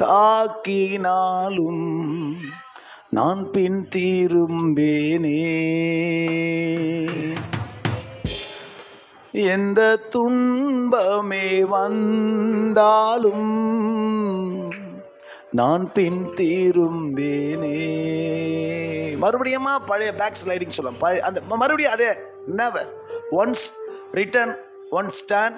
தாக்கினாலும் நான் பின் திரும்பேனே. எந்த துன்பமே வந்தாலும் நான் பின் திரும்பேனே. மறுபடியுமா பழைய பேக் ஸ்லைடிங் சொல்லலாம். அந்த மறுபடியும் அதே never once return once stand,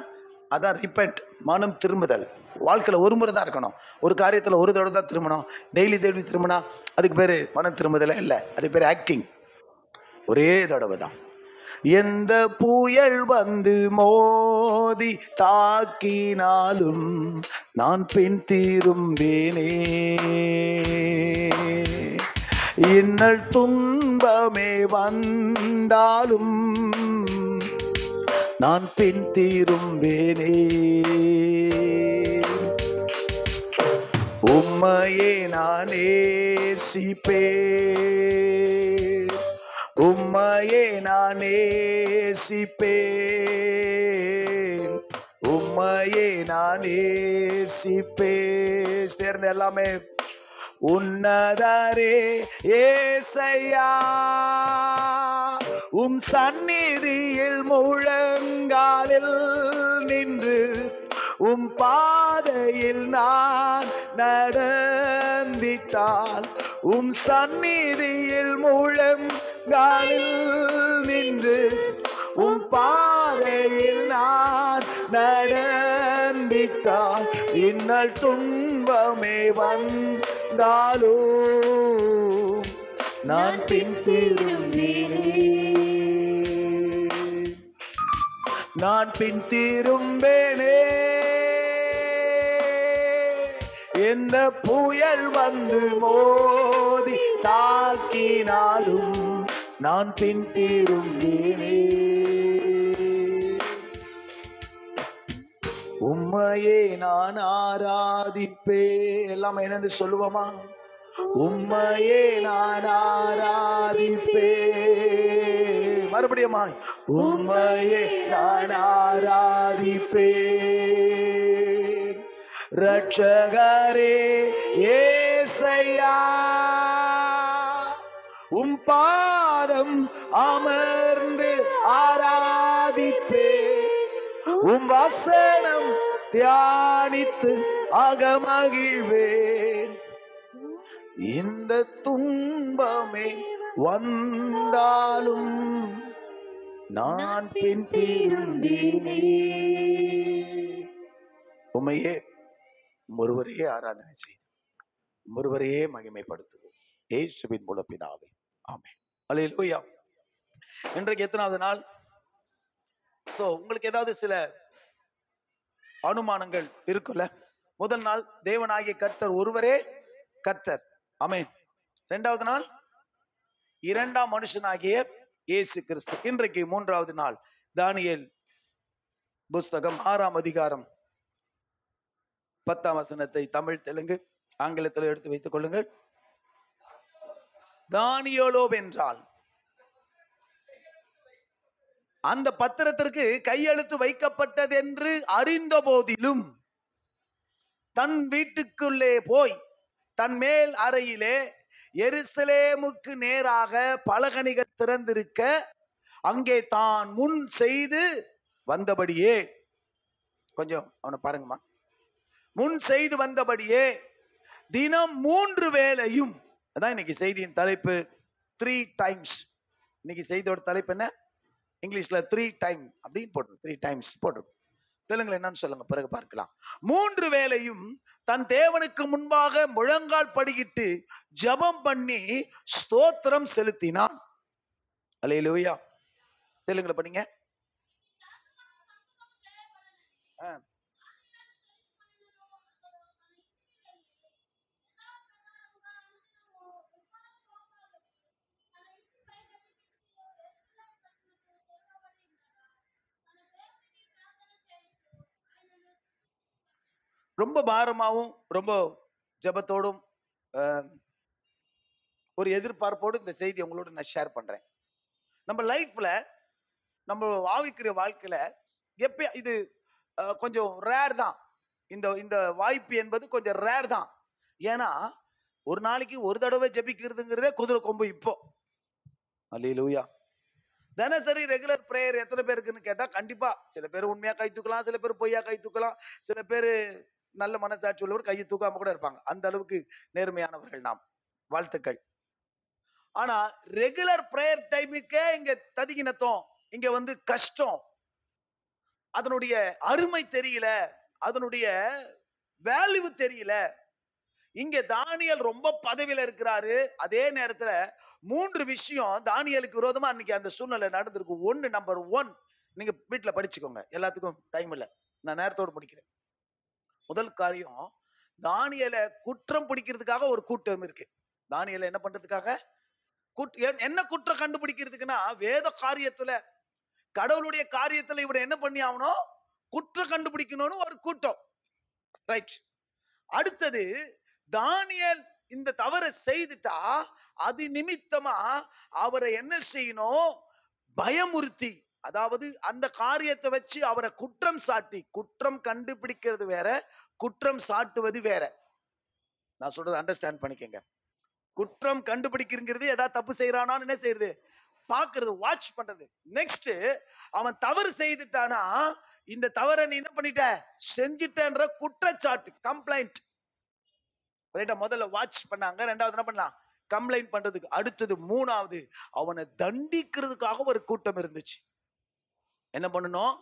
அதான் ரிப்பெண்ட், மனம் திரும்புதல். வாழ்க்கையில ஒரு முறை தான் இருக்கணும். ஒரு காரியத்துல ஒரு தடவை தான் திரும்பணும். டெய்லி திரும்பினா அதுக்கு பேரு மனம் திரும்புதல் இல்லை, அதுக்கு பேரு ஆக்டிங். ஒரே தடவை தான். எந்த புயல் வந்து மோதி தாக்கினாலும் நான் பின் திரும்பேனே. இன்னல் துன்பமே வந்தாலும் நான் பின் திரும்பேனே. உம்மையே நான் நேசிப்பேன், உம்மையே நான் நேசிப்பேன், உம்மையே நான் நேசிப்பேன். சேர்ந்து எல்லாமே உன்னதரே ஏசையா, உம் சந்நிதியில் முழங்காலில் நின்று உம் பாதையில் நான் நடந்திட்டால், உம் சந்நிதியில் முழங்காலில் நின்று உம் பாதையில் நான் நடந்திட்டால், இன்னல் துன்பமே வந்தாலும் நான் பின் திரும்பேனே, நான் பின் திரும்பேனே. எந்த புயல் வந்து மோதி தாக்கினாலும் நான் பின் திரும்பேனே. உம்மையே நான் ஆராதிப்பேன். எல்லாம் என்னன்னு சொல்லுவோமா? உம்மையே நான் ஆராதிப்பேன். மறுபடியும் உம்மையே நான் ஆராதிப்பேன். ரட்சகரே ஏசையா, உம் பாதம் அமர்ந்து ஆராதிப்பேன். உம் வசனம் தியானித்து அகமகிழ்வேன். இந்த துன்பமே வந்தாலும் நான் பின் திரும்பேனே. உம்மையே ஒருவரையே ஆராதனை செய்து ஒருவரையே மகிமைப்படுத்துவோம். இயேசுவின் மூலம் பிதாவே, ஆமென். அல்லேலூயா. இன்றைக்கு எத்தனாவது நாள்? சோ உங்களுக்கு ஏதாவது சில அனுமானங்கள் இருக்குல்ல? முதல் நாள் தேவனாகிய கர்த்தர் ஒருவரே கர்த்தர், ஆமென். இரண்டாவது நாள் இரண்டாம் மனுஷனாகிய இயேசு கிறிஸ்து. இன்றைக்கு மூன்றாவது நாள் தானியேல் புஸ்தகம் 6ஆம் அதிகாரம் 10ஆம் வசனத்தை தமிழ், தெலுங்கு, ஆங்கிலத்தில் எடுத்து வைத்துக் கொள்ளுங்கள். தானியேலோ வென்றால் அந்த பத்திரத்திற்கு கையெழுத்து வைக்கப்பட்டது என்று அறிந்த போதிலும் தன் வீட்டுக்குள்ளே போய் தன் மேல் அறையிலே எருசலேமுக்கு நேராக பலகணிகள் திறந்திருக்க அங்கே தான் முன் செய்து வந்தபடியே, கொஞ்சம் அவனை பாருங்கம்மா, முன் செய்து வந்தபடியே தினம் 3 வேளையும், அதான் இன்னைக்கு செய்தியின் தலைப்பு 3 times. இன்னைக்கு செய்தியோட தலைப்பு என்ன? இங்கிலீஷ்ல 3 time அப்படின்னு போட்டு 3 times போட்டு, தெலுங்குல என்னன்னு சொல்லுங்க, பிறகு பார்க்கலாம். 3 வேளையும் தன் தேவனுக்கு முன்பாக முழங்கால் படியிட்டு ஜெபம் பண்ணி ஸ்தோத்திரம் செலுத்தினான். அல்லேலூயா. தெலுங்குல படிங்க. ரொம்ப பாரமாவும் ரொம்ப ஜெபத்தோடும் ஒரு எதிர்பார்ப்போடு இந்த செய்தி உங்களோட நான் ஷேர் பண்றேன். நம்ம லைஃப்ல, நம்ம ஆவிக்குரிய வாழ்க்கையில எப்ப இது கொஞ்சம் ரேர் தான். இந்த இந்த வாய்ப்பு என்பது கொஞ்சம் ரேர் தான். ஏன்னா ஒரு நாளைக்கு ஒரு தடவை ஜெபிக்கிறதுங்கிறதே குதிரை கொம்பு இப்போ. அல்லேலூயா. தினசரி ரெகுலர் பிரேயர் எத்தனை பேருக்குன்னு கேட்டா கண்டிப்பா சில பேர் உண்மையா கை தூக்கலாம், சில பேர் பொய்யா கை தூக்கலாம், சில பேர் நல்ல மனசாட்சி உள்ளவர் கையை தூக்காம கூட இருப்பாங்க. அந்த அளவுக்கு நேர்மையானவர்கள் நாம். வாழ்த்துக்கள். ஆனா ரெகுலர் பிரேயர் டைமுக்கே இங்க ததிகினத்தோம், இங்க வந்து கஷ்டம், அதனுடைய அருமை தெரியல, அதனுடைய வேல்யூ தெரியல. இங்க தானியேல் ரொம்ப பதவியில இருக்கிறாரு. அதே நேரத்துல 3 விஷயம் தானியேலுக்கு விரோதமா அன்னைக்கு அந்த சூழ்நிலை நடந்திருக்கு. ஒன்னு, நம்பர் 1 நீங்க வீட்டுல படிச்சுக்கோங்க, எல்லாத்துக்கும் டைம் இல்ல, நான் நேரத்தோடு முடிக்கிறேன். முதல் காரியம், தானியேலை குற்றம் பிடிக்கிறதுக்காக ஒரு கூட்டம் இருக்கு. தானியேலை என்ன பண்றதுக்காக? என்ன குற்றம் கண்டுபிடிக்கிறதுக்குன்னா, வேத காரியத்துல கடவுளுடைய காரியத்துல இவரை என்ன பண்ணி ஆகணும்? குற்றம் கண்டுபிடிக்கணும்னு ஒரு கூட்டம். ரைட். அடுத்தது, தானியேல் இந்த தவறை செய்துட்டா அது நிமித்தமா அவரை என்ன செய்யணும்? பயமுறுத்தி, அதாவது அந்த காரியத்தை வச்சு அவரை குற்றம் சாட்டி, குற்றம் கண்டுபிடிக்கிறது வேற, குற்றம் சாட்டுவது வேற. நான் சொல்றது அண்டர்ஸ்டாண்ட் பண்ணிக்கங்க. குற்றம் கண்டுபிடிக்கிறது ஏதாவது தப்பு செய்யறானான்னு என்ன செய்யறது? பாக்குறது, வாட்ச் பண்றது. நெக்ஸ்ட், அவன் தவறு செய்துட்டானா இந்த தவறை நீ என்ன பண்ணிட்ட? செஞ்சிட்டன்ற குற்றச்சாட்டு, கம்ப்ளைண்ட். ரைட்டா? முதல்ல வாட்ச் பண்ணாங்க, ரெண்டாவது என்ன பண்ணலாம்? கம்ப்ளைண்ட் பண்றதுக்கு. அடுத்தது மூணாவது, அவனை தண்டிக்கிறதுக்காக ஒரு கூட்டம் இருந்துச்சு. என்ன பண்ணணும்?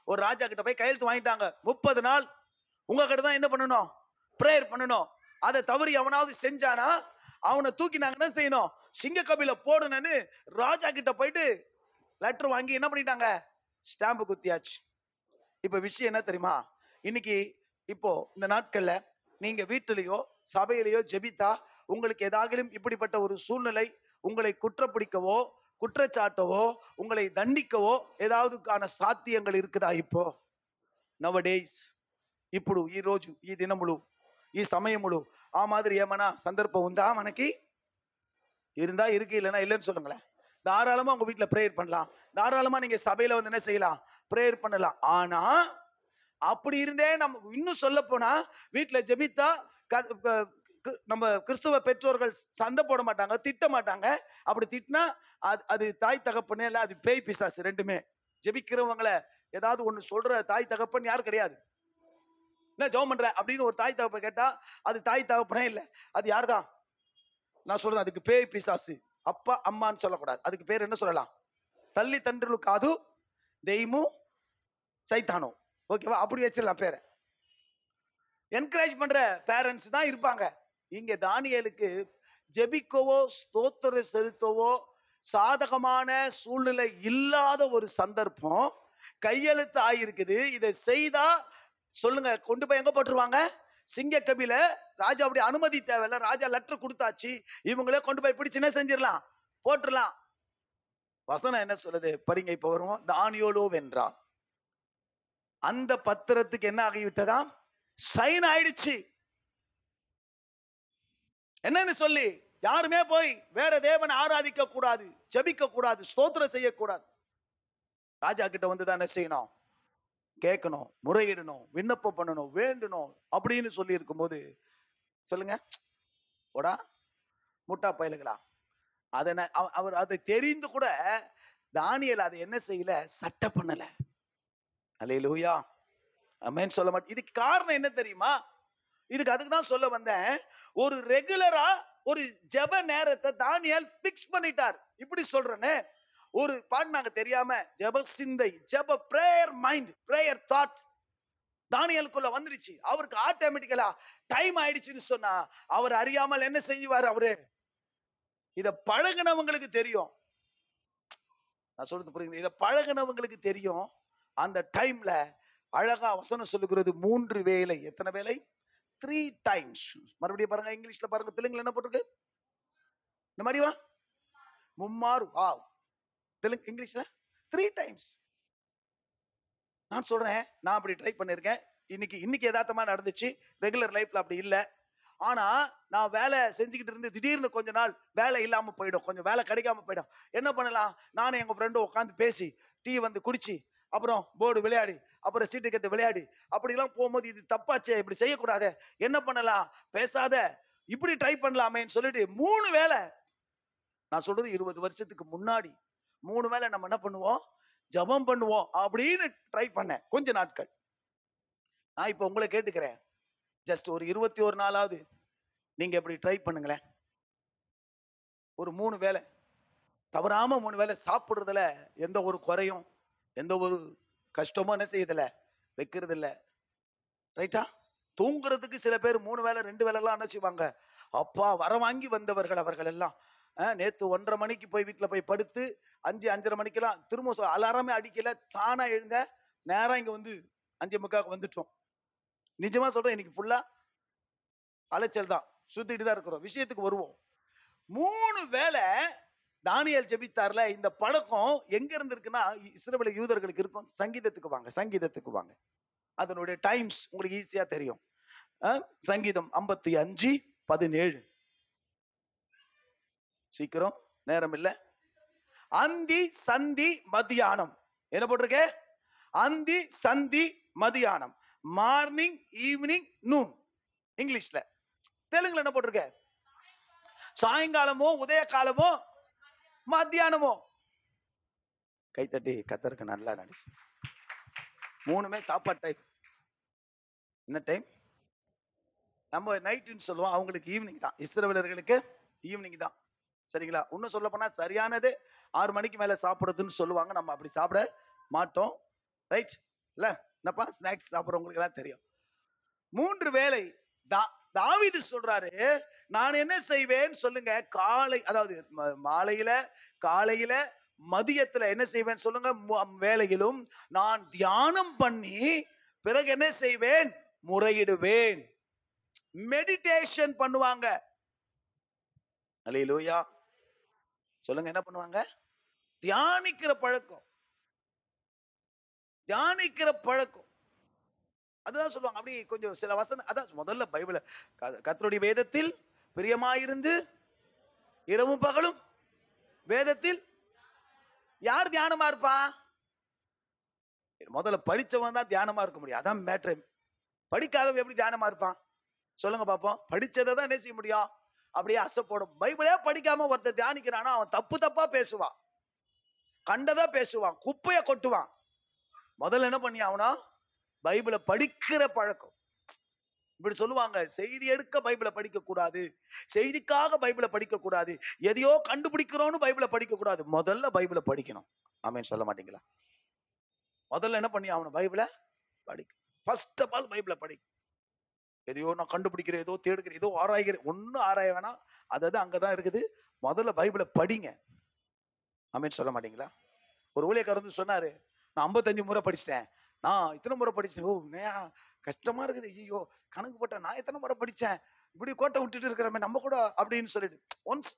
ஒரு ராஜா கிட்ட போய் கையெழுத்து வாங்கிட்டாங்க, 30 நாள் உங்க கிட்ட தான் என்ன பண்ணணும்? பிரேயர் பண்ணணும். அதை தவறி அவனாவது செஞ்சானா அவனை தூக்கினாங்கன்னா செய்யணும், சிங்க கபில போடணும்னு ராஜா கிட்ட போயிட்டு லெட்டர் வாங்கி என்ன பண்ணிட்டாங்க? ஸ்டாம்பு குத்தியாச்சு. இப்ப விஷயம் என்ன தெரியுமா? இன்னைக்கு இப்போ இந்த நாட்கள்ல நீங்க வீட்டிலேயோ சபையிலேயோ ஜெபித்தா உங்களுக்கு ஏதாவது இப்படிப்பட்ட ஒரு சூழ்நிலை உங்களை குற்றப்பிடிக்கவோ குற்றச்சாட்டவோ உங்களை தண்டிக்கவோ ஏதாவதுக்கான சாத்தியங்கள் இருக்குதா? இப்போ నవడేస్ ఇప్పుడు ఈ రోజు ఈ దినములు ఈ సమయములు ఆ మాదిరి ఏమైనా సందర్భం ఉందా? మనకి இருந்தா இருக்கு, இல்லைன்னா இல்லைன்னு சொல்லுங்களேன். தாராளமா உங்க வீட்டுல பிரேயர் பண்ணலாம், தாராளமா நீங்க சபையில வந்து என்ன செய்யலாம்? பிரேயர் பண்ணலாம். ஆனா அப்படி இருந்தே நம்ம இன்னும் சொல்ல போனா வீட்டுல ஜெபித்தா நம்ம கிறிஸ்துவ பெற்றோர்கள் சண்டை போட மாட்டாங்க, திட்ட மாட்டாங்க. அப்படி திட்டினா அது தாய் தகப்பனே இல்ல, அது பேய் பிசாசு ரெண்டுமே. ஜெபிக்கிறவங்களை ஏதாவது ஒண்ணு சொல்ற தாய் தகப்பன் யாரு கிடையாது. என்ன ஜெபம் பண்ற அப்படின்னு ஒரு தாய் தகப்பன் கேட்டா அது தாய் தகப்பனே இல்ல, அது யாருதான்? நான் சொல்றேன், அதுக்கு பேய் பிசாசு. அப்பா அம்மான்னு சொல்லக்கூடாது, அதுக்கு பேர் என்ன சொல்லலாம்? தள்ளி தண்டுలు కాదు దెయ్యము சைத்தானோ. ஓகேவா? அப்படி வச்சிடலாம் பேரை. என்கரேஜ் பண்ற பேரண்ட்ஸ் தான் இருப்பாங்க. இங்க தானியேலுக்கு ஜெபிக்கவோ ஸ்தோத்திர செலுத்தவோ சாதகமான சூழ்நிலை இல்லாத ஒரு சந்தர்ப்பம் கையெழுத்து ஆயிருக்குது. இதை செய்தா சொல்லுங்க, கொண்டு போய் எங்க போட்டுருவாங்க? சிங்க கபில. ராஜாவுடைய அனுமதி தேவையில்ல, ராஜா லெட்டர் கொடுத்தாச்சு, இவங்களே கொண்டு போய் பிடிச்சு என்ன செஞ்சிடலாம்? போட்டுடலாம். வசனம் என்ன சொல்லுது படிங்க. இப்ப வருவோம். தானியேலோ வென்றான். அந்த பத்திரத்துக்கு என்ன ஆகிவிட்டதாம்? சைன் ஆயிடுச்சு. என்னன்னு சொல்லி யாருமே போய் வேற தேவனை ஆராதிக்க கூடாது, ஜெபிக்க கூடாது, ஸ்தோத்திரம் செய்யக்கூடாது. ராஜா கிட்ட வந்து தான் என்ன செய்யணும்? கேட்கணும், முறையிடணும், விண்ணப்பம் பண்ணணும், வேண்டணும் அப்படின்னு சொல்லி இருக்கும்போது சொல்லுங்க, ஓடா முட்டா பயலுகளா. அதை அவர் அதை தெரிந்து கூட தானியேல் அதை என்ன செய்யல? சட்ட பண்ணல. அல்லேலூயா, ஆமென் சொல்ல மாட்டேன். இதுக்கு காரணம் என்ன தெரியுமா? இதுக்கு அதுக்கு தான் சொல்ல வந்தேன். ஒரு ரெகுலரா ஒரு ஜெப நேரத்தை தானியேல் பிக்ஸ் பண்ணிட்டார். இப்படி சொல்றேனே, ஒரு பாடினாங்க தெரியாம, ஜெப சிந்தை, ஜெப பிரேயர் மைண்ட், பிரேயர் தாட் தானியேலுக்குள்ள வந்துருச்சு. அவருக்கு ஆட்டோமேட்டிக்கலா டைம் ஆயிடுச்சுன்னு சொன்னா அவர் அறியாமல் என்ன செய்வார்? அவரு இத பழகினவங்களுக்கு தெரியும். நான் சொல்றது புரியுது? இத பழகினவங்களுக்கு தெரியும். அந்த டைம்ல அழகா வசனம் சொல்லுகிறது, 3 வேளை. எத்தனை வேளை? 3 times. மறுபடியும் பாருங்க, இங்கிலீஷ்ல பாருங்க, தெலுங்குல என்ன போட்டிருக்கு? இந்த மாதிரி வா மும்மாறு. வாவ். தெலுங்கு இங்கிலீஷ்ல 3 times. நான் சொல்றேன், நான் அப்படி ட்ரை பண்ணிருக்கேன். இன்னைக்கு யதார்த்தமா நடந்துச்சு. ரெகுலர் லைஃப்ல அப்படி இல்ல. ஆனா நான் வேலை செஞ்சுக்கிட்டு இருந்து திடீர்னு கொஞ்ச நாள் வேலை இல்லாம போயிடும், கொஞ்சம் வேலை கிடைக்காம போயிடும். என்ன பண்ணலாம்? நானும் எங்க ஃப்ரெண்டும் உட்காந்து பேசி டீ வந்து குடிச்சு அப்புறம் போர்டு விளையாடி, அப்புறம் சீட்டு கட்டு விளையாடி, அப்படிலாம் போகும்போது இது தப்பாச்சே, இப்படி செய்யக்கூடாது, என்ன பண்ணலாம், பேசாத, இப்படி ட்ரை பண்ணலாமேன்னு சொல்லிட்டு 3 வேலை, நான் சொல்றது 20 வருஷத்துக்கு முன்னாடி 3 வேலை நம்ம என்ன பண்ணுவோம், ஜெபம் பண்ணுவோம் அப்படின்னு ட்ரை பண்ணேன் கொஞ்ச நாட்கள். நான் இப்ப உங்களை கேட்டுக்கிறேன், ஜஸ்ட் ஒரு 21 நாளாவது நீங்க இப்படி ட்ரை பண்ணுங்களேன். ஒரு 3 வேலை தவறாம 3 வேலை சாப்பிடுறதுல எந்த ஒரு குறையும், எந்த ஒரு கஷ்டமும் என்ன செய்யறதில்ல, வைக்கிறது இல்ல. ரைட்டா? தூங்குறதுக்கு சில பேர் 3 வேலை 2 வேலை எல்லாம் என்ன செய்வாங்க, அப்பா வர வாங்கி வந்தவர்கள் அவர்கள் எல்லாம். நேத்து 1:30 மணிக்கு போய் வீட்டுல போய் படுத்து 5, 5:30 மணிக்கெல்லாம் திரும்ப அலாரமே அடிக்கல, தானா எழுந்த நேரா இங்க வந்து 5:45 வந்துட்டோம். நிஜமா சொல்றேன், இன்னைக்கு ஃபுல்லா அலைச்சல் தான், சுத்திட்டு தான் இருக்கிறோம். விஷயத்துக்கு வருவோம். 3 வேலை தானியேல் ஜெபித்தார்ல, இந்த பழக்கம் எங்க இருந்து இருக்குன்னா இஸ்ரவேல் யூதர்களுக்கு இருக்கும். சங்கீதத்துக்கு வாங்க, சங்கீதத்துக்கு வாங்க. அதனுடைய டைம்ஸ் உங்களுக்கு ஈஸியா தெரியும். சங்கீதம் 55:17. சீக்கிரம், நேரம் இல்ல. அந்தி சந்தி மத்தியானம், என்ன போட்டிருக்க, அந்தி சந்தி மத்தியானம், மார்னிங் ஈவினிங் நூன். இங்கிலீஷ்ல. தெலுங்குல என்ன போட்டிருக்க, சாயங்காலமோ உதய காலமோ மத்தியானமோ. கைத்தட்டி கத்தருக்கு நல்லா நடிச்சு. 3மே சாப்பாடு டைம். என்ன டைம், நம்ம நைட்னு சொல்லுவோம், அவங்களுக்கு ஈவினிங் தான், இஸ்ரவேலர்களுக்கு ஈவினிங் தான். சரிங்களா? இன்னும் சொல்ல போனா சரியானது 6 மணிக்கு மேல சாப்பிடுறதுன்னு சொல்லுவாங்க, நம்ம அப்படி சாப்பிட மாட்டோம். ரைட் இல்ல? என்னப்பா ஸ்நாக்ஸ் சாப்பிடுறவங்களுக்கு எல்லாம் தெரியும். 3 வேளை தாவீது சொல்றாரு, நான் என்ன செய்வேன் சொல்லுங்க, காலை, அதாவது மாலையில, காலையில, மதியத்துல என்ன செய்வேன் சொல்லுங்க, வேலையிலும் நான் தியானம் பண்ணி பிறகு என்ன செய்வேன், முறையிடுவேன். மெடிடேஷன் பண்ணுவாங்க. அல்லேலூயா சொல்லுங்க, என்ன பண்ணுவாங்க, தியானிக்கிற பழக்கம், தியானிக்கிற பழக்கம். அதுதான் சொல்லுவாங்க. அப்படி கொஞ்சம் சில வசனம், அதான் முதல்ல பைபிள கர்த்தருடைய வேதத்தில் பிரியமாயிருந்து இரவும் பகலும் வேதத்தில். யார் தியானமா இருப்பா, முதல்ல படிச்சவன் தான் தியானமா இருக்க முடியும். அதான் மேட்ரு. படிக்காதவன் எப்படி தியானமா இருப்பான் சொல்லுங்க பாப்போம். படிச்சதை தான் என்ன செய்ய முடியும், அப்படியே அசைப்போடும். பைபிளே படிக்காம ஒருத்தர் தியானிக்கிறானா அவன் தப்பு தப்பா பேசுவான், கண்டதா பேசுவான், குப்பைய கொட்டுவான். முதல்ல என்ன பண்ணி அவனா பைபிளை படிக்கிற பழக்கம். இப்படி சொல்லுவாங்க, செய்தி எடுக்க பைபிளை படிக்க கூடாது, செய்திக்காக பைபிளை படிக்க கூடாது, எதையோ கண்டுபிடிக்கிறோம்னு பைபிளை படிக்க கூடாது. முதல்ல பைபிளை படிக்கணும். ஆமென் சொல்ல மாட்டீங்களா? முதல்ல என்ன பண்ணி அவனை பைபிளை படிக்க, ஃபர்ஸ்ட் ஆஃப் ஆல் பைபிளை படி. எதையோ நான் கண்டுபிடிக்கிறேன், ஏதோ தேடுகிறேன், ஏதோ ஆராய்கிறேன், ஒன்னும் ஆராய வேணாம், அதாவது அங்கதான் இருக்குது. முதல்ல பைபிளை படிங்க. ஆமென் சொல்ல மாட்டீங்களா? ஒரு ஊழியக்காரர் சொன்னாரு, நான் 55 முறை படிச்சிட்டேன், நான் இத்தனை முறை படிச்சேன். ஓ கஷ்டமா இருக்குது, ஐயோ கணக்கு போட்டேன், நான் எத்தனை முறை படிச்சேன், இப்படி கோட்டை விட்டுட்டு இருக்கிறமே நம்ம கூட அப்படின்னு சொல்லிட்டு. ஒன்ஸ்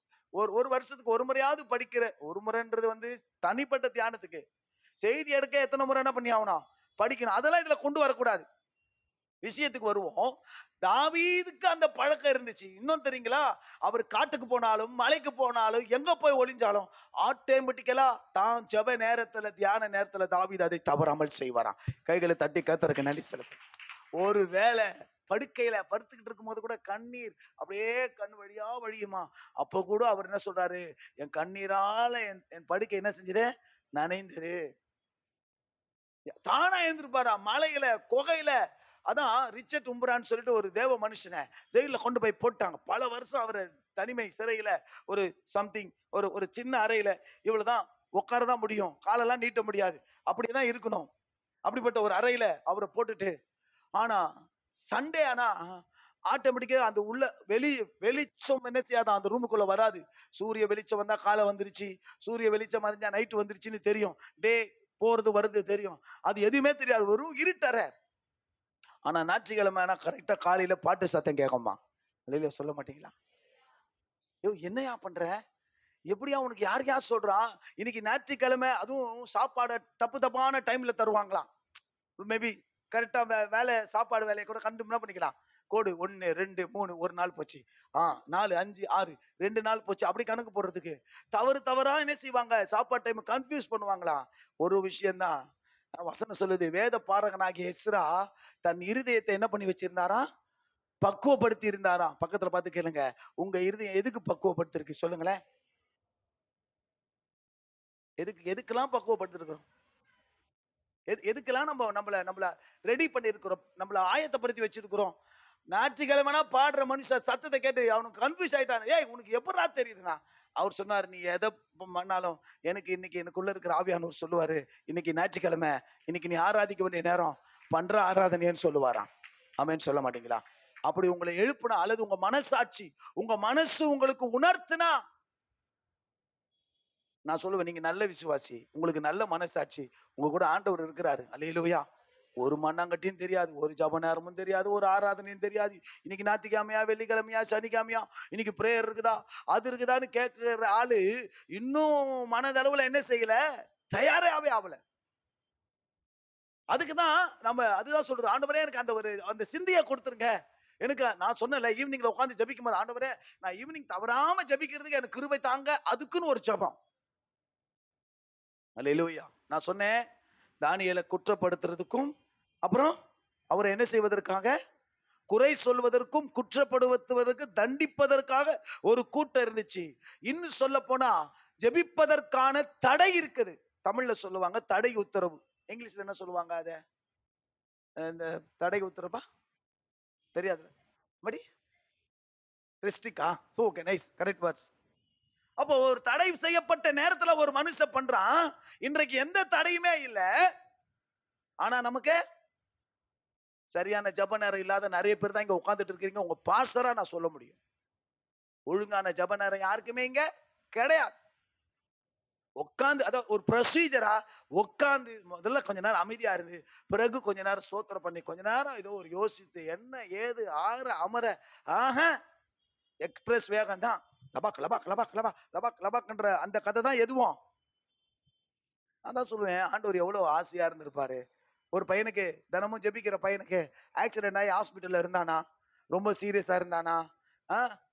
ஒரு வருஷத்துக்கு ஒரு முறையாவது படிக்கிற, ஒரு முறைன்றது வந்து தனிப்பட்ட தியானத்துக்கு. செய்தி எடுக்க எத்தனை முறை என்ன பண்ணி ஆகணும், படிக்கணும். அதெல்லாம் இதுல கொண்டு வரக்கூடாது. விஷயத்துக்கு வருவோம். தாவீதுக்கு அந்த பழக்கம் இருந்துச்சு. இன்னும் தெரியுங்களா, அவர் காட்டுக்கு போனாலும் மலைக்கு போனாலும் எங்க போய் ஒளிஞ்சாலும் ஆட்டோமேட்டிக்கலா தான் ஜெப நேரத்துல, தியான நேரத்துல தாவீது அதை தவறாமல் செய்வாராம். கைகளை தட்டி கர்த்தருக்கு நன்றி செலுத்து. ஒரு வேளை படுக்கையில படுத்துக்கிட்டு இருக்கும் போது கூட கண்ணீர் அப்படியே கண் வழியா வழியுமா, அப்ப கூட அவர் என்ன சொல்றாரு, என் கண்ணீரால என் படுக்கை என்ன செஞ்சது, நனைந்தது. தானா எழுந்திருப்பாரா, மலையில குகையில. அதான் ரிச்சர்ட் உம்பரான்னு சொல்லிட்டு ஒரு தேவ மனுஷனை ஜெயில கொண்டு போய் போட்டாங்க. பல வருஷம் அவரை தனிமை சிறையில, ஒரு சம்திங், ஒரு சின்ன அறையில இவ்வளவுதான் உட்காரதான் முடியும், காலெல்லாம் நீட்ட முடியாது, அப்படிதான் இருக்கணும். அப்படிப்பட்ட ஒரு அறையில அவரை போட்டுட்டு, ஆனா சண்டே ஆனா ஆட்டோமேட்டிக்கா அந்த உள்ள வெளிச்சம் என்ன செய்யாதான், அந்த ரூமுக்குள்ள வராது. சூரிய வெளிச்சம் வந்தா காலை வந்துருச்சு, சூரிய வெளிச்சம் மறைஞ்சா நைட்டு வந்துருச்சுன்னு தெரியும், டே போறது வருது தெரியும், அது எதுவுமே தெரியாது, வெறும் இருட்டற. ஆனா ஞாயிற்றுக்கிழமை கரெக்டா காலையில பாட்டு சத்தம் கேட்குமா, வெளியில சொல்ல மாட்டீங்களா? என்னையா பண்ற, எப்படியா உனக்கு யார் சொல்றான், இன்னைக்கு ஞாயிற்றுக்கிழமை அதுவும் சாப்பாடு தப்பான டைம்ல தருவாங்களாம். மேபி கரெக்டா வேலை, சாப்பாடு வேலையை கூட கண்டு என்ன பண்ணிக்கலாம், கோடு 1 2 3 ஒரு நாள் போச்சு, 4 5 6 2 நாள் போச்சு, அப்படி கணக்கு போடுறதுக்கு தவறா என்ன செய்வாங்க, சாப்பாடு டைம் கன்ஃபியூஸ் பண்ணுவாங்களா. ஒரு விஷயம்தான், வசனம் சொல்லுது, வேத பாரகனாகிய எஸ்ரா தன் இருதயத்தை என்ன பண்ணி வச்சிருந்தாரா? பக்குவப்படுத்தி இருந்தாரா. பக்கத்துல பார்த்து கேளுங்க, உங்க இருதயம் எதுக்கு பக்குவப்படுத்திருக்கு சொல்லுங்களேன். எதுக்கெல்லாம் பக்குவப்படுத்திருக்கிறோம்? எதுக்கெல்லாம் நம்மள ரெடி பண்ணி இருக்கிறோம், நம்மள ஆயத்தப்படுத்தி வச்சிருக்கிறோம். ஞாயிற்றுக்கிழமைனா பாடுற மனுஷன் சத்தத்தை கேட்டு அவனுக்கு கன்ஃபியூஸ் ஆயிட்டான். ஏய் உனக்கு எப்படா தெரியுதுன்னா, அவர் சொன்னார், நீ எதை பண்ணாலும் எனக்கு இன்னைக்கு எனக்குள்ள இருக்கிற ஆவியானவர் சொல்லுவாரு, இன்னைக்கு ஞாயிற்றுக்கிழமை, இன்னைக்கு நீ ஆராதிக்க வேண்டிய நேரம், பண்ற ஆராதனைன்னு சொல்லுவாராம். ஆமென் சொல்ல மாட்டீங்களா? அப்படி உங்களை எழுப்புனா, அல்லது உங்க மனசாட்சி, உங்க மனசு உங்களுக்கு உணர்த்துனா, நான் சொல்லுவேன், நீங்க நல்ல விசுவாசி, உங்களுக்கு நல்ல மனசாட்சி, உங்க கூட ஆண்டவர் இருக்கிறாரு. அல்லேலூயா. ஒரு மண்ணாங்கட்டியும் தெரியாது, ஒரு ஜப நேரமும் தெரியாது, ஒரு ஆராதனையும் தெரியாது. இன்னைக்கு ஞாயிற்றுக்கிழமையா, வெள்ளிக்கிழமையா, சனிக்கிழமையா, இன்னைக்கு பிரேயர் இருக்குதா, அது இருக்குதான்னு கேட்கிற ஆளு இன்னும் மனதளவுல என்ன செய்யல? தயாராவே ஆகல. அதுக்குதான் நம்ம அதுதான் சொல்றோம், ஆண்டவரே எனக்கு அந்த சிந்தையை கொடுத்துருங்க. எனக்கு நான் சொன்னேன்ல, ஈவினிங்ல உட்காந்து ஜபிக்கும் போது, ஆண்டவரே நான் ஈவினிங் தவறாம ஜபிக்கிறதுக்கு எனக்கு கிருபை தாங்க. அதுக்குன்னு ஒரு ஜபம். அல்லேலூயா. நான் சொன்னேன், தானியேலை குற்றப்படுத்துறதுக்கும், அப்புறம் அவரை என்ன செய்வதற்காக? குறை சொல்வதற்கும், குற்றப்படுத்துவதற்கு, தண்டிப்பதற்காக ஒரு கூட்டம் இருந்துச்சு. இன்னும் சொல்ல போனா ஜெபிப்பதற்கான தடை இருக்குது. தமிழ்ல சொல்லுவாங்க தடை உத்தரவு. இங்கிலீஷ்ல என்ன சொல்லுவாங்க? அத இந்த தடை உத்தரவா தெரியாது. படி ரெஸ்ட்ரிக்டா? Okay, nice, correct words. அப்போ ஒரு தடை செய்யப்பட்ட நேரத்துல ஒரு மனுஷன் பண்றான். இன்றைக்கு எந்த தடையுமே இல்ல, ஆனா நமக்கு சரியான ஜப நேரம் இல்லாத நிறைய பேர் தான் இங்க உட்கார்ந்துட்டு இருக்கீங்க. உங்க பாஸ்டரா நான் சொல்ல முடியும், ஒழுங்கான ஜப நேரம் யாருக்குமே இங்க கிடையாது. உட்காந்து அத ஒரு ப்ரொசீஜரா உட்காந்து முதல்ல கொஞ்ச நேரம் அமைதியா இருந்து, பிறகு கொஞ்ச நேரம் ஸ்தோத்திரம் பண்ணி, கொஞ்ச நேரம் ஏதோ ஒரு யோசித்து, என்ன ஏது ஆற அமர, ஆஹா எக்ஸ்பிரஸ் வேகம் தான், லபாக் லபாக் லபாக் லபாக் லபாக் லபாக்ன்ற அந்த கதை தான் எதுவும். அதான் சொல்லுவேன், ஆண்டவர் எவ்வளவு ஆசையா இருந்திருப்பாரு. ஒரு பையனுக்கு, தினமும் ஜெபிக்கிற பையனுக்கு ஆக்சிடென்ட் ஆகி ஹாஸ்பிட்டல்ல இருந்தானா, ரொம்ப சீரியஸா இருந்தானா,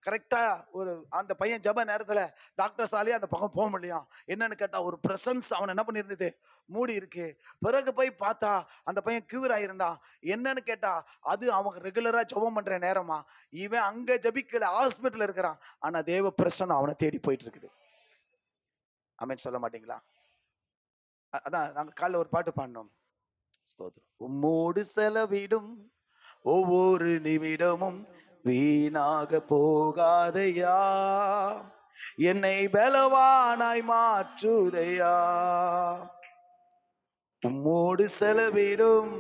கரெக்டா ஒரு அந்த பையன் ஜப நேரத்துல டாக்டர் சாலியா அந்த பக்கம் போக முடியும். என்னன்னு கேட்டா, ஒரு பிரசன்ஸ் அவன் என்ன பண்ணிருந்தது, மூடி இருக்கு. பிறகு போய் பார்த்தா அந்த பையன் கியூர் ஆயிருந்தான். என்னன்னு கேட்டா, அது அவங்க ரெகுலரா ஜெபம் பண்ற நேரமா, இவன் அங்க ஜபிக்கல, ஹாஸ்பிட்டல் இருக்கிறான். ஆனா தேவ பிரசன்னம் அவனை தேடி போயிட்டு இருக்குது. ஆமென் சொல்ல மாட்டீங்களா? அதான் நாங்க காலைல ஒரு பாட்டு பாடினோம், ஸ்தோத்திரம். உம்மோடு செலவிடும் ஒவ்வொரு நிமிடமும் வீணாக போகாதையா, என்னை பலவானாய் மாற்றுதையா. உம்மோடு செலவிடும்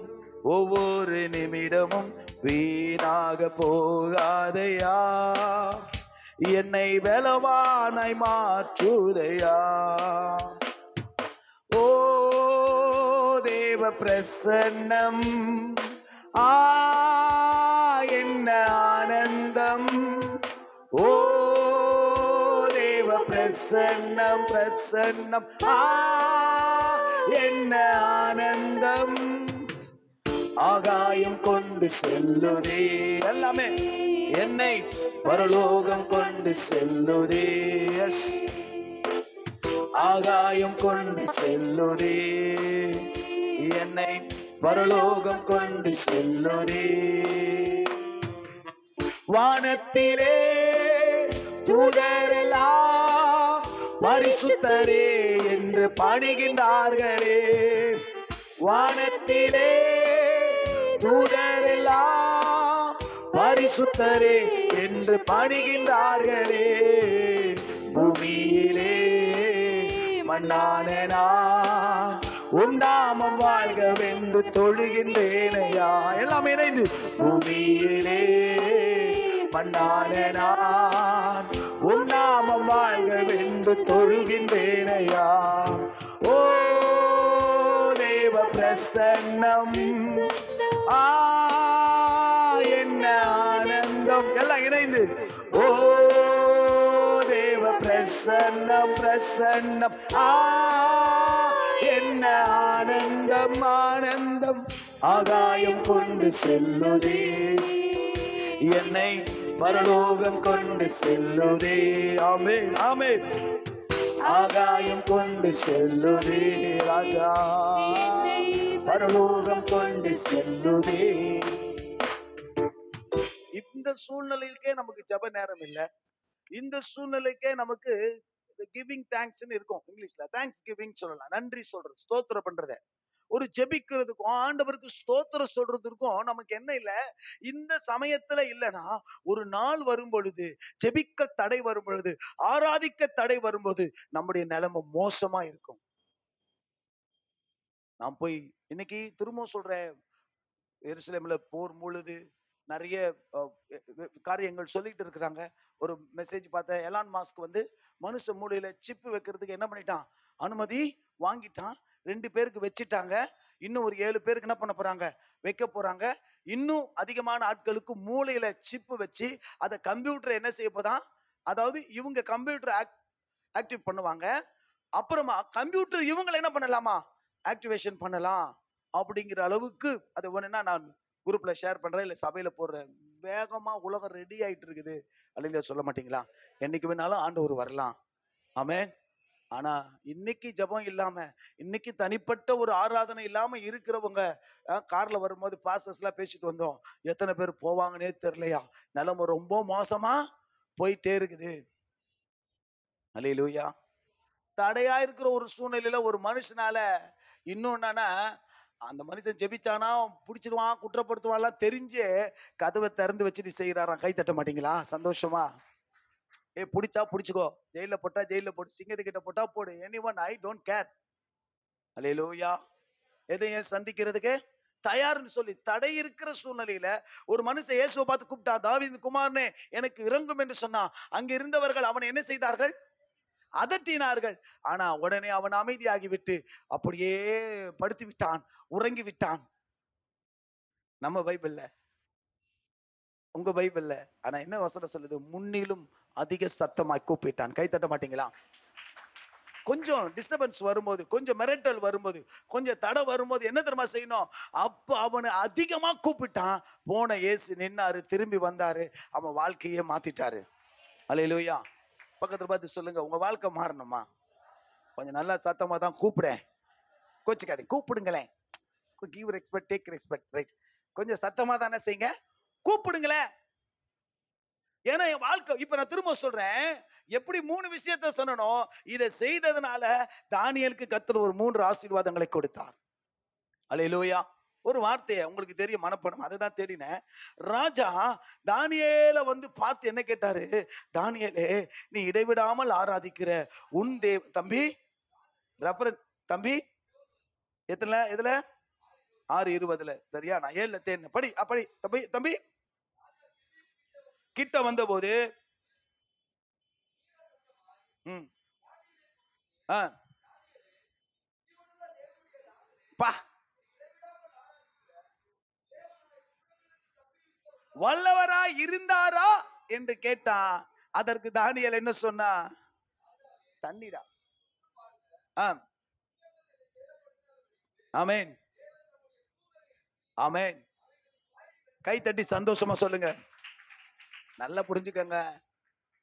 ஒவ்வொரு நிமிடமும் வீணாக போகாதையா, என்னை பலவானாய் மாற்றுதையா. ஓ தேவ பிரசன்னம், என்ன ஆனந்தம். ஓ தேவ பிரசன்னம் பிரசன்னம், என்ன ஆனந்தம். ஆகாயம் கொண்டு செல்லுதே, எல்லாமே என்னை பரலோகம் கொண்டு செல்லுதே. ஆகாயம் கொண்டு செல்லுதே, என்னை பரலோகம் கொண்டு செல்லுதே. வானத்திலே தூதரெல்லாம் பரிசுத்தரே என்று பாடுகின்றார்களே. வானத்திலே தூதரெல்லாம் பரிசுத்தரே என்று பாடுகின்றார்களே. பூமியிலே மண்ணான நான் உன் நாமம் வாழ்கவென்று தொழுகின்றேனையா. எல்லாம் இணைந்து, பூமியிலே மண்ணான நான் உன் நாமம் வாழ்கவென்று தொழுகின்றேனையா. ஓ தேவ பிரசன்னம், என்ன ஆனந்தம். எல்லாம் இணைந்து, ஓ தேவ பிரசன்னம் பிரசன்னம், என்ன ஆனந்தம் ஆனந்தம். ஆகாயம் கொண்டு செல்லுதே, என்னை பரலோகம் கொண்டு செல்லுதே. ஆமென் ஆமென். ஆகாயம் கொண்டு செல்லுதே ராஜா, பரலோகம் கொண்டு செல்லுதே. இந்த சூழ்நிலைக்கே நமக்கு ஜெப நேரம் இல்ல. இந்த சூழ்நிலைக்கே நமக்கு கிவிங் தேங்க்ஸ்னு இருக்கும். இங்கிலீஷ்ல தேங்க்ஸ் கிவிங் சொல்லலாம். நன்றி சொல்றது, ஸ்தோத்திரம் பண்றத. ஒரு ஜெபிக்கிறதுக்கும் ஆண்டவருக்கு ஸ்தோத்திரம் சொல்றதுக்கும் நமக்கு என்ன இல்ல. இந்த சமயத்துல இல்லனா ஒரு நாள் வரும் பொழுது, ஜெபிக்க தடை வரும் பொழுது, ஆராதிக்க தடை வரும்போது நம்முடைய நிலைமை மோசமா இருக்கும். நான் போய் இன்னைக்கு திரும்ப சொல்றேன், எருசலேம்ல போர் முழுது நிறைய காரியங்கள் சொல்லிட்டு இருக்கிறாங்க. ஒரு மெசேஜ் பார்த்தேன், எலான் மாஸ்க் வந்து மனுஷ மூளையில சிப் வைக்கிறதுக்கு என்ன பண்ணிட்டான், அனுமதி வாங்கிட்டான். 2 பேருக்கு வச்சிட்டாங்க. இன்னும் ஒரு 7 பேருக்கு என்ன பண்ண போறாங்க, வைக்க போறாங்க. இன்னும் அதிகமான ஆட்களுக்கு மூளையில சிப் வச்சு அதை கம்ப்யூட்டர் என்ன செய்ய போதான், அதாவது இவங்க கம்ப்யூட்டர் ஆக்டிவ் பண்ணுவாங்க. அப்புறமா கம்ப்யூட்டர் இவங்களை என்ன பண்ணலாமா, ஆக்டிவேஷன் பண்ணலாம் அப்படிங்கிற அளவுக்கு அது ஒண்ணுன்னா நான் குரூப்ல ஷேர் பண்றேன், இல்ல சபையில போடுறேன். வேகமா உலகம் ரெடி ஆயிட்டு இருக்குது அப்படின்னு சொல்ல மாட்டீங்களா? என்னைக்கு வேணாலும் ஆண்டவர் வரலாம். ஆமென். ஆனா இன்னைக்கு ஜெபம் இல்லாம, இன்னைக்கு தனிப்பட்ட ஒரு ஆராதனை இல்லாம இருக்கிறவங்க கார்ல வரும்போது பாஸ்டர்ஸ் எல்லாம் பேசிட்டு வந்தோம். எத்தனை பேர் போவாங்கன்னே தெரியலையா, நிலைமை ரொம்ப மோசமா போயிட்டே இருக்குது. அல்லேலூயா. தடையா இருக்கிற ஒரு சூழ்நிலையில ஒரு மனுஷனால இன்னும் என்னன்னா, அந்த மனுஷன் ஜெபிச்சானா புடிச்சிடுவான், குற்றப்படுத்துவான் தெரிஞ்சு கதவை திறந்து வச்சுட்டு செய்யறாராம். கை தட்ட மாட்டீங்களா சந்தோஷமா? புடிச்சா புடிச்சுக்கோ, ஜெயில போட்டா ஜெயில போட்டு, சிங்கத்து கிட்ட போட்டா போடு, எனிவன் ஐ டோன்ட் கேர். அல்லேலூயா. எதையும் சந்திக்கிறதுக்கு தயார்னு சொல்லி தடை இருக்கிற சூழ்நிலையில ஒரு மனுஷன் இயேசுவை பார்த்து கூப்பிட்டா, தாவீது குமாரனே எனக்கு இறங்கும் என்று சொன்னா, அங்க இருந்தவர்கள் அவனை என்ன செய்தார்கள், அதட்டினார்கள். ஆனா உடனே அவன் அமைதியாகி விட்டு அப்படியே படுத்து விட்டான், உறங்கி விட்டான். நம்ம பைபிள்ல, உங்க பைபிள்ல ஆனா என்ன வசனம் சொல்லுது, முன்னிலும் அதிக சத்தமாய் கூப்பிட்டான். கை தட்ட மாட்டீங்களா? கொஞ்சம் டிஸ்டர்பன்ஸ் வரும்போது, கொஞ்சம் மிரட்டல் வரும்போது, கொஞ்சம் தடை வரும்போது என்ன தெரியுமா செய்யணும், அப்ப அவனை அதிகமா கூப்பிட்டான். போன இயேசு நின்னாரு, திரும்பி வந்தாரு, அவன் வாழ்க்கையே மாத்திட்டாரு. அல்லேலூயா. பக்கத்துல பார்த்து சொல்லுங்க, உங்க வாழ்க்கை மாறணுமா? கொஞ்சம் நல்லா சத்தமா தான் கூப்பிடேன், கோச்சுக்காதீங்க, கூப்பிடுங்களேன். Give respect, take respect, right? கொஞ்சம் சத்தமா தானே செய்யுங்க, கூப்பிடுங்களேன். ஏன்னா என் வாழ்க்கை, இப்ப நான் திரும்ப சொல்றேன், எப்படி 3 விஷயத்தை சொன்னனோ, இதை செய்ததுனால தானியேலுக்கு கர்த்தர் ஒரு 3 ஆசீர்வாதங்களை கொடுத்தார். அல்லேலூயா. ஒரு வார்த்தையை உங்களுக்கு தெரியும் மனப்படும், அதுதான் தேடினேன். ராஜா தானியேல வந்து பார்த்து என்ன கேட்டாரு, தானியேலே நீ இடைவிடாமல் ஆராதிக்கிற உன் தம்பி ரெஃபரன் தம்பி எதுல 6:20 சரியா? நான் 7ல தேடினேன். படி அப்படி தம்பி தம்பி. கிட்ட வந்த போது பா வல்லவரா இருந்தாரா என்று கேட்டான். அதற்கு தானியேல் என்ன சொன்னா, தண்ணீரா. ஆமென் ஆமென். கை தட்டி சந்தோஷமா சொல்லுங்க. நல்லா புரிஞ்சுக்கங்க,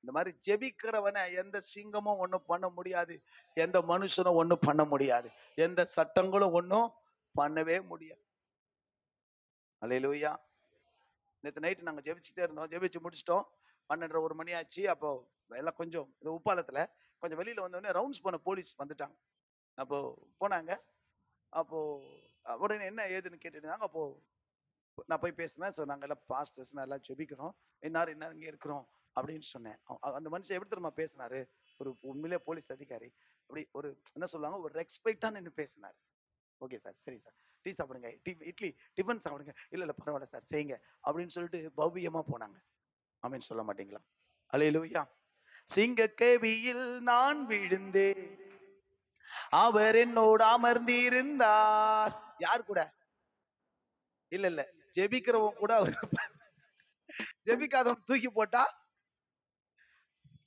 இந்த மாதிரி ஜெபிக்கிறவனை எந்த சிங்கமும் ஒண்ணும் பண்ண முடியாது, எந்த மனுஷனும் ஒண்ணும் பண்ண முடியாது, எந்த சட்டங்களும் ஒண்ணும் பண்ணவே முடியாது. அல்லேலூயா. நேற்று நைட்டு நாங்க ஜெபிச்சுட்டே இருந்தோம், ஜெபிச்சு முடிச்சிட்டோம். 12:30 1 மணி ஆச்சு. அப்போ எல்லாம் கொஞ்சம் உப்பாலத்துல கொஞ்சம் வெளியில வந்தோடனே ரவுண்ட்ஸ் பண்ண போலீஸ் வந்துட்டாங்க. அப்போ போனாங்க. அப்போ உடனே என்ன ஏதுன்னு கேட்டுட்டு இருந்தாங்க. அப்போ நான் போய் பேசினேன். ஸோ நாங்கள் எல்லாம் பாஸ்டர்ஸ் எல்லாம் ஜெபிக்கிறோம், இன்னார் இங்கே இருக்கிறோம் அப்படின்னு சொன்னேன். அந்த மனுஷன் எப்படி தெரியுமா பேசினாரு, ஒரு உண்மையிலே போலீஸ் அதிகாரி, அப்படி ஒரு என்ன சொல்லுவாங்க, ஒரு ரெஸ்பெக்டா நின்று பேசினார். ஓகே சார், சரி சார், டீ சாப்பிடுங்க, இட்லி டிஃபன் சாப்பிடுங்க, இல்ல பரவாயில்ல சார் செய்யுங்க அப்படின்னு சொல்லிட்டு பவ்யமா போனாங்க. ஆமென் சொல்ல மாட்டீங்களா? அல்லேலூயா. சிங்க கேவியில் நான் விழுந்தேன், அவர் என்னோடு அமர்ந்திருந்தார். யார் கூட? இல்ல இல்ல, ஜெபிக்கிறவன் கூட அவர். ஜெபிக்காதவன் தூக்கி போட்டா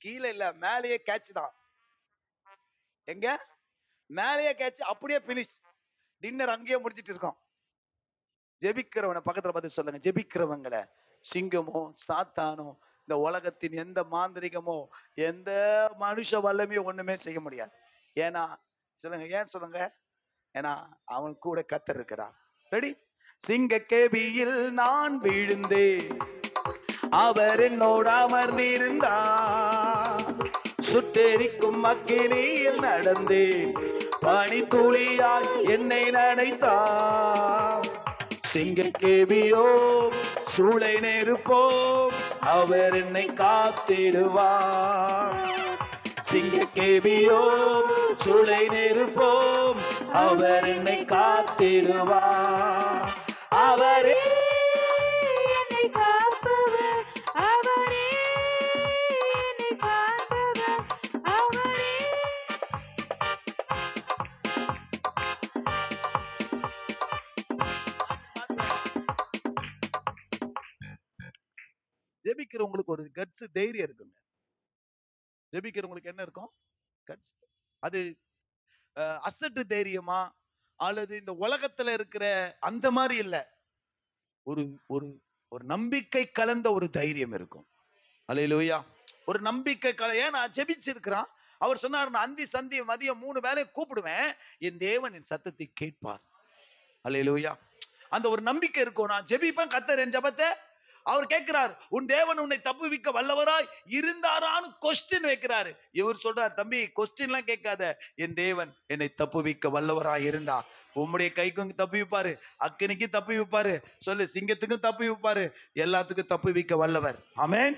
கீழே இல்ல, மேலேயே கேட்ச் தான். எங்க மேலேயே கேட்ச், அப்படியே பினிஷ், டின்னர் அங்கேயே முடிச்சிட்டு இருக்கோம். ஜெபிக்கிறவனை பக்கத்துல பார்த்து சொல்லுங்க, ஜெபிக்கிறவங்களை சிங்கமோ சாத்தானோ இந்த உலகத்தின் எந்த மாந்திரிகமோ எந்த மனுஷ வல்லமையோ ஒண்ணுமே செய்ய முடியாது. ஏன்னா சொல்லுங்க, ஏன் சொல்லுங்க, ஏன்னா அவன் கூட கத்தர் இருக்கிறார். ரெடி? சிங்க கேபியில் நான் விழுந்தேன், அவர் என்னோடு அமர்ந்திருந்தார். சுட்டெரிக்கும் அக்கினியில் நடந்தேன், பனி துளியாய் என்னை நனைத்தார். சிங்க கேபியோ சூளை நெருப்போ, அவர் என்னை காத்திடுவார். சிங்க கேபியோ சூளை நெருப்போம், அவர் என்னை காத்திடுவார். அவரே என்னை காப்பவர், அவரே என்னை காப்பவர், அவரே. ஜெபிக்கிறவங்களுக்கு ஒரு கட்ஸ் தைரியம் இருக்குங்க. ஜெபிக்கிறவங்களுக்கு என்ன இருக்கும்? கட்ஸ். அது அசட்டு தைரியமா அல்லது இந்த உலகத்துல இருக்கிற அந்த மாதிரி இல்ல, ஒரு ஒரு ஒரு நம்பிக்கை கலந்த ஒரு தைரியம் இருக்கும். அல்லேலூயா. ஒரு நம்பிக்கை ஏன்னா ஜெபிச்சிருக்கிறான். அவர் சொன்னார், நான் அந்தி சந்தி மதியம் 3 வேளை கூப்பிடுவேன், என் தேவன் என் சத்தத்தை கேட்பார். அல்லேலூயா. அந்த ஒரு நம்பிக்கை இருக்கும். நான் ஜெபிப்பேன், கர்த்தர் என் ஜெபத்தை அவர் கேட்கிறார். உன் தேவன் உன்னை தப்புவிக்க வல்லவராய் இருந்தாரான்னு கொஸ்டின் வைக்கிறாரு. இவர் சொல்றார், தம்பி கொஸ்டின் எல்லாம் கேட்காத, என் தேவன் என்னை தப்புவிக்க வல்லவராய் இருந்தா உம்முடைய கைக்கும் தப்பி வைப்பாரு, அக்கினிக்கு தப்பி வைப்பாரு, சொல்லு சிங்கத்துக்கும் தப்பி வைப்பாரு, எல்லாத்துக்கும் தப்பி வைக்க வல்லவர். ஆமென்.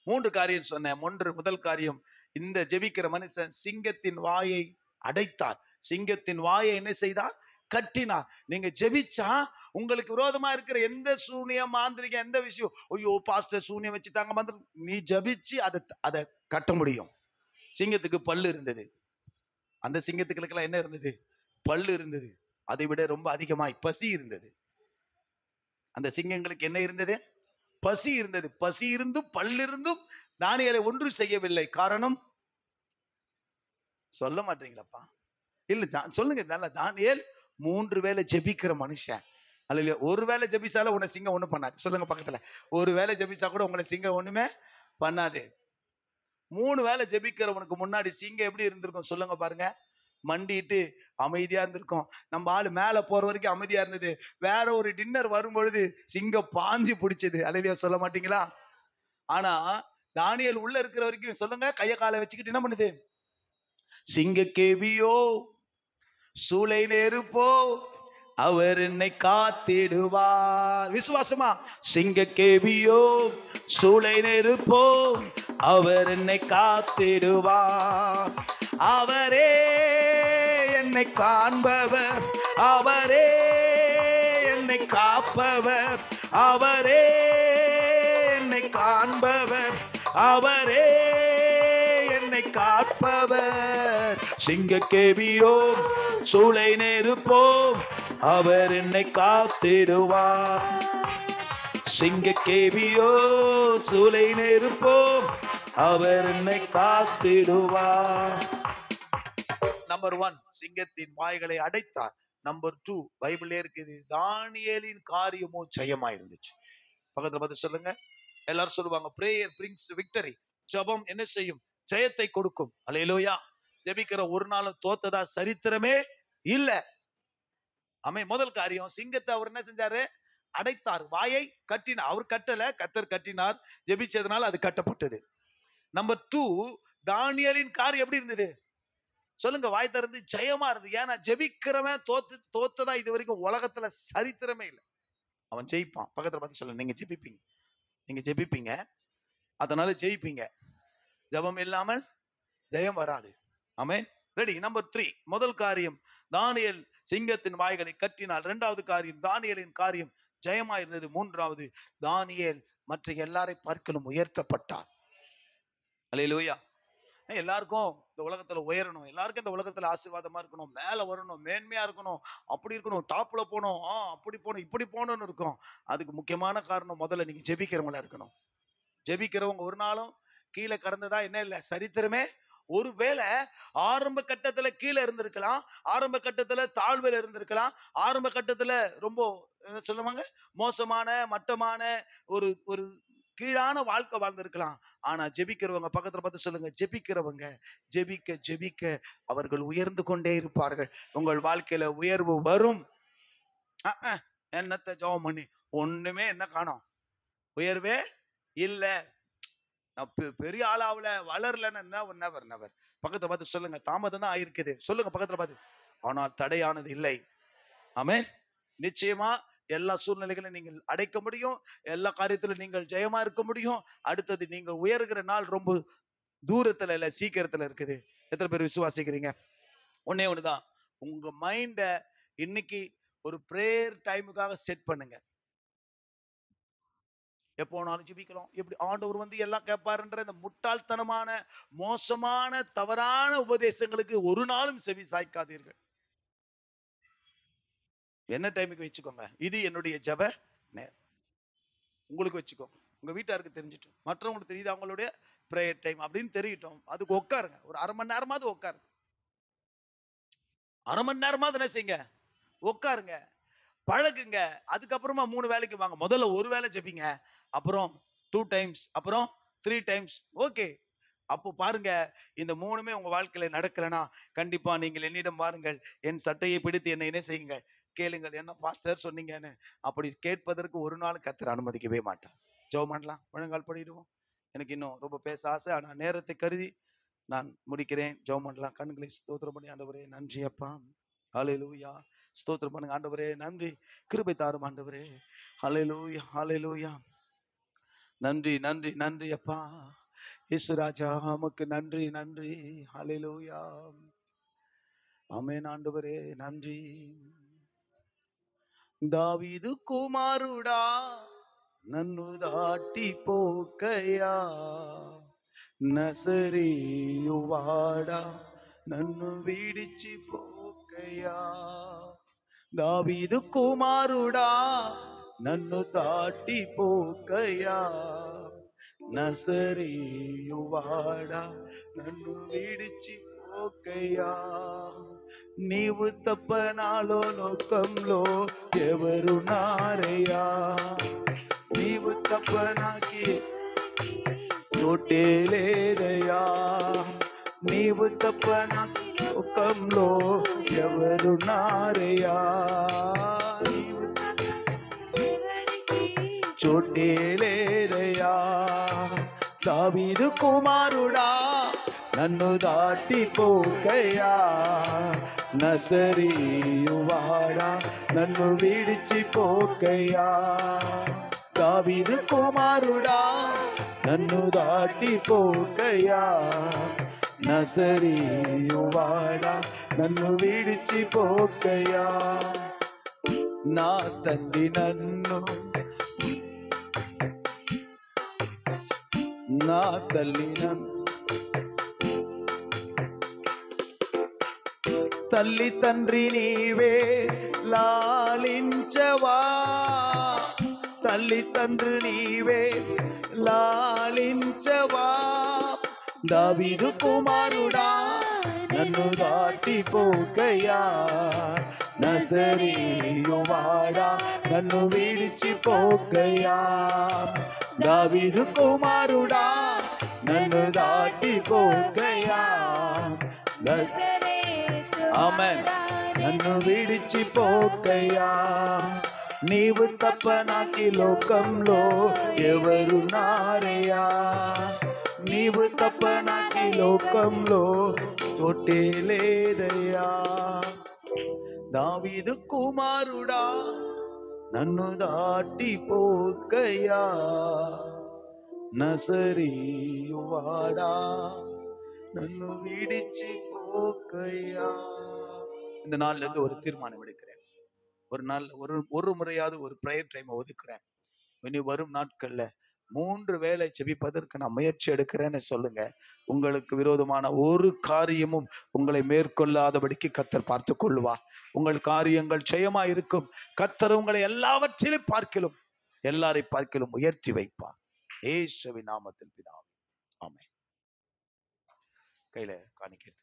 3 காரியம் சொன்னேன். முதல் காரியம், இந்த ஜெபிக்கிற மனுஷன் சிங்கத்தின் வாயை அடைத்தார். சிங்கத்தின் வாயை என்ன செய்தார்? கட்டினார். நீங்க ஜெபிச்சா உங்களுக்கு விரோதமா இருக்கிற எந்த சூனியம் மாந்திரிகம் எந்த விஷயம், ஐயோ பாஸ்டர் சூனியம் வச்சுட்டாங்க மந்திரம், நீ ஜெபிச்சு அதை கட்ட முடியும். சிங்கத்துக்கு பல்லு இருந்தது. அந்த சிங்கத்துக்களுக்கெல்லாம் என்ன இருந்தது? பல்லு இருந்தது. அதை விட ரொம்ப அதிகமாய் பசி இருந்தது. அந்த சிங்கங்களுக்கு என்ன இருந்தது? பசி இருந்தது. பசி இருந்தும் பல்லு இருந்தும் தானியேலை ஒன்று செய்யவில்லை. காரணம் சொல்ல மாட்டீங்களப்பா? இல்ல சொல்லுங்க. நல்ல தானியேல் 3 வேளை ஜெபிக்கிற மனுஷன். அல்ல, ஒரு வேளை ஜெபிச்சாலும் உன்னை சிங்கம் ஒண்ணும் பண்ணாது. சொல்லுங்க பக்கத்துல. ஒரு வேளை ஜெபிச்சா கூட உங்களை சிங்கம் ஒண்ணுமே பண்ணாது. 3 வேளை ஜெபிக்கிறவனுக்கு முன்னாடி சிங்கம் எப்படி இருந்திருக்கும் சொல்லுங்க பாருங்க? மண்டிட்டு அமைதியா இருந்திருக்கும். நம்ம ஆளு மேல போற வரைக்கும் அமைதியா இருந்தது. வேற ஒரு டின்னர் வரும்பொழுது சிங்கம் பாஞ்சு பிடிச்சது. அல்லையா, சொல்ல மாட்டீங்களா? ஆனா தானியேல் உள்ள இருக்கிற வரைக்கும் சொல்லுங்க, கைய காலை வச்சுக்கிட்டு என்ன பண்ணுது? சிங்க கேவியோ சூளை நெருப்போ, அவர் என்னை காத்திடுவார். விசுவாசமா? சிங்க கேவியோ சூளை நெருப்போ, அவர் என்னை காத்திடுவார். அவரே என்னை காண்பவர், அவரே என்னை காப்பவர், அவரே என்னை காண்பவர், அவரே என்னை காப்பவர். சிங்க கேவியோ சூளை நெருப்போம், அவர் என்னை காத்திடுவார். சிங்க கேவியோ சூளை நெருப்போம், அவர் என்னை காத்திடுவார். நம்பர் 1, சிங்கத்தின் வாய்களை அடைத்தார். நம்பர் 2, பைபிள்ல இருக்குது, தானியேலின் காரியமோ ஜெயமா இருந்துச்சு. பக்கத்துல பார்த்து சொல்லுங்க. எல்லாரும் சொல்லுவாங்க, பிரேயர் பிரிங்ஸ் விக்டரி. ஜெபம் என்ன செய்யும்? ஜெயத்தை கொடுக்கும். அல்லேலூயா. ஜெபிக்கிற ஒரு நாளும் தோத்ததா சரித்திரமே இல்ல. ஆமென். முதல் காரியம், சிங்கத்தை அவர் என்ன செஞ்சாரு? அடைத்தார். வாயை கட்டினார். அவர் கட்டல, கர்த்தர் கட்டினார். ஜெபிச்சதுனால அது கட்டப்பட்டது. நம்பர் 2, தானியேலின் காரியம் எப்படி இருந்தது சொல்லுங்க? வாய் திறந்து ஜெயமா இருந்தது. ஏன்னா ஜெபிக்கிறவன் தோத்ததா இது வரைக்கும் உலகத்துல சரித்திரமே இல்லை. அவன் ஜெயிப்பான். பக்கத்துல பார்த்து சொல்லுங்க, நீங்க ஜெபிப்பீங்க, நீங்க ஜெபிப்பீங்க, அதனால ஜெயிப்பீங்க. ஜெபம் இல்லாமல் ஜெயம் வராது. ஆமென். ரெடி? நம்பர் 3, முதல் காரியம் தானியேல் சிங்கத்தின் வாய்களை கட்டினார். 2வது காரியம் தானியேலின் காரியம் ஜெயமா இருந்தது. 3வது தானியேல் மற்ற எல்லாரை பார்க்கலும் உயர்த்தப்பட்டார். அல்லேலூயா. எல்லாருக்கும் இந்த உலகத்துல உயரணும், எல்லாருக்கும் இந்த உலகத்துல ஆசீர்வாதமா இருக்கணும், மேல வரணும், மேன்மையா இருக்கணும், அப்படி இருக்கணும், டாப்ல போகணும், அப்படி போகணும், இப்படி போகணும்னு இருக்கும். அதுக்கு முக்கியமான காரணம் முதல்ல நீங்க ஜெபிக்கிறவங்களா இருக்கணும். ஜெபிக்கிறவங்க ஒரு நாளும் கீழே கடந்ததா என்ன இல்ல சரித்திரமே. ஒருவேளை ஆரம்ப கட்டத்துல கீழே இருந்திருக்கலாம், ஆரம்ப கட்டத்துல தாழ்வுல இருந்திருக்கலாம், ஆரம்ப கட்டத்துல ரொம்ப சொல்லுவாங்க மோசமான மட்டமான ஒரு ஒரு கீழான வாழ்க்கை வாழ்ந்திருக்கலாம். ஆனா ஜெபிக்கிறவங்க பக்கத்துல பார்த்து சொல்லுங்க, ஜெபிக்கிறவங்க ஜெபிக்க ஜெபிக்க அவர்கள் உயர்ந்து கொண்டே இருப்பார்கள். உங்கள் வாழ்க்கையில உயர்வு வரும். என்னத்த ஜெபம் பண்ணி ஒண்ணுமே என்ன காணோம், உயர்வே இல்ல. நான் பெரிய ஆளாவல வளரலன்னு நெவர் நெவர். பக்கத்துல பார்த்து சொல்லுங்க, தாமதம் தான் ஆயிருக்குது. சொல்லுங்க பக்கத்துல பார்த்து, ஆனால் தடையானது இல்லை. ஆமென். நிச்சயமா எல்லா சூழ்நிலைகளும் நீங்கள் அடைக்க முடியும். எல்லா காரியத்திலும் நீங்கள் ஜெயமா இருக்க முடியும். அடுத்தது நீங்கள் உயர்கிற நாள் ரொம்ப தூரத்துல இல்ல, சீக்கிரத்துல இருக்குது. எத்தனை பேர் விசுவாசிக்கிறீங்க? ஒன்னே ஒண்ணுதான், உங்க மைண்ட இன்னைக்கு ஒரு பிரேயர் டைமுக்காக செட் பண்ணுங்க. எப்போனாலும் ஜெபிக்கலாம், எப்படி ஆண்டவர் வந்து எல்லாம் கேட்பாருன்ற இந்த முட்டாள்தனமான மோசமான தவறான உபதேசங்களுக்கு ஒரு நாளும் செவி சாய்க்காதீர்கள். என்ன டைமுக்கு வச்சுக்கோங்க, இது என்னுடைய ஜெப நேரம். உங்களுக்கு வச்சுக்கோங்க, உங்க வீட்டாருக்கு தெரிஞ்சிட்டோம், மற்றவங்களுக்கு தெரியுது அவங்களுடைய பிரேயர் டைம் அப்படின்னு தெரியட்டும். அதுக்கு உட்காருங்க, ஒரு அரை மணி நேரமாவது உட்காருங்க. அரை மணி நேரமாவது என்ன செய்யுங்க, உட்காருங்க, பழகுங்க. அதுக்கப்புறமா 3 வேளைக்கு வாங்க. முதல்ல ஒரு வேளை ஜெபிங்க, அப்புறம் 2 டைம்ஸ், அப்புறம் 3 டைம்ஸ். ஓகே. அப்போ பாருங்க, இந்த 3மே உங்க வாழ்க்கையில நடக்கலனா கண்டிப்பா நீங்கள் என்னிடம் வாருங்கள், என் சட்டையை பிடித்து என்னை என்ன செய்யுங்க, கேளுங்கள். என்ன பாஸ்டர் சொன்னீங்கன்னு. அப்படி கேட்பதற்கு ஒரு நாள் கர்த்தர் அனுமதிக்கவே மாட்டார். ஜெபம் பண்ணலாம், முழங்கால் படிடுவோம். எனக்கு இன்னும் ரொம்ப பேச ஆசை, ஆனா நேரத்தை கருதி நான் முடிக்கிறேன். ஜெபம் பண்ணலாம். கண்களை ஸ்தோத்திரம் பண்ணி, ஆண்டவரே நன்றி அப்பா, ஹல்லேலூயா. ஸ்தோத்திரம் பண்ணுங்க ஆண்டவரே, நன்றி. கிருபை தாரும் ஆண்டவரே. ஹல்லேலூயா ஹல்லேலூயா. நன்றி நன்றி நன்றி அப்பா. இயேசு ராஜா உமக்கு நன்றி நன்றி. ஹல்லேலூயா. ஆமென் ஆண்டவரே நன்றி. దావీదు కుమారుడా నన్ను దాటిపోకయా, నజరేయువాడా నన్ను విడిచిపోకయా. దావీదు కుమారుడా నన్ను దాటిపోకయా, నజరేయువాడా నన్ను విడిచిపోకయా. నీవు తప్ప నాలో లోకంలో ఎవరున్నారయ్యా, నీవు తప్ప నాకి చోటే లేదయ్యా, నీవు తప్ప నాకు లోకంలో ఎవరున్నారయ్యా, నీవు చోటే లేదయ్యా. దావీదు కుమారుడా నన్ను దాటిపోకయ్యా, నజరేయువాడా నన్ను విడిచిపోకయ్యా. దావీదు కుమారుడా నన్ను దాటిపోకయ్యా, నజరేయువాడా నన్ను విడిచిపోకయ్యా. నా తండ్రి నన్ను, నా తల్లి నన్ను, తల్లి తండ్రి నీవే లాలించవా, తల్లి తండ్రి నీవే లాలించవా. దావీదు కుమారుడా నన్ను దాటిపోకయ్యా, నజరేయువాడా నన్ను విడిచిపోకయ్యా. దావీదు కుమారుడా నన్ను దాటిపోకయ్యా, ఆమేన్ నన్ను విడిచిపోకయ్యా. నీవు తప్ప నాకి లోకంలో ఎవరున్నారయ్యా, నీవు తప్ప నాకి లోకంలో చోటే లేదయ్యా. దావీదు కుమారుడా నన్ను దాటిపోకయ్యా, నజరేయువాడా నన్ను விடிச்சிப்போக்கையா. இந்த நாள்ல இருந்து ஒரு தீர்மானம் எடுக்கிறேன், ஒரு நாள் ஒரு முறையாவது ஒரு பிரேயர் டைம் ஒதுக்குறேன். இனி வரும் நாட்கள்ல 3 வேளை ஜெபிப்பதற்கு நான் முயற்சி எடுக்கிறேன்னு சொல்லுங்க. உங்களுக்கு விரோதமான ஒரு காரியமும் உங்களை மேற்கொள்ளாதபடிக்கு கர்த்தர் பார்த்து கொள்வார். உங்கள் காரியங்கள் ஜெயமா இருக்கும். கர்த்தர் உங்களை எல்லாவற்றிலும் பார்க்கிலும், எல்லாரை பார்க்கிலும் உயர்த்தி வைப்பார். இயேசுவின் நாமத்தில் பிதாவே, ஆமென். கையில காணிக்கை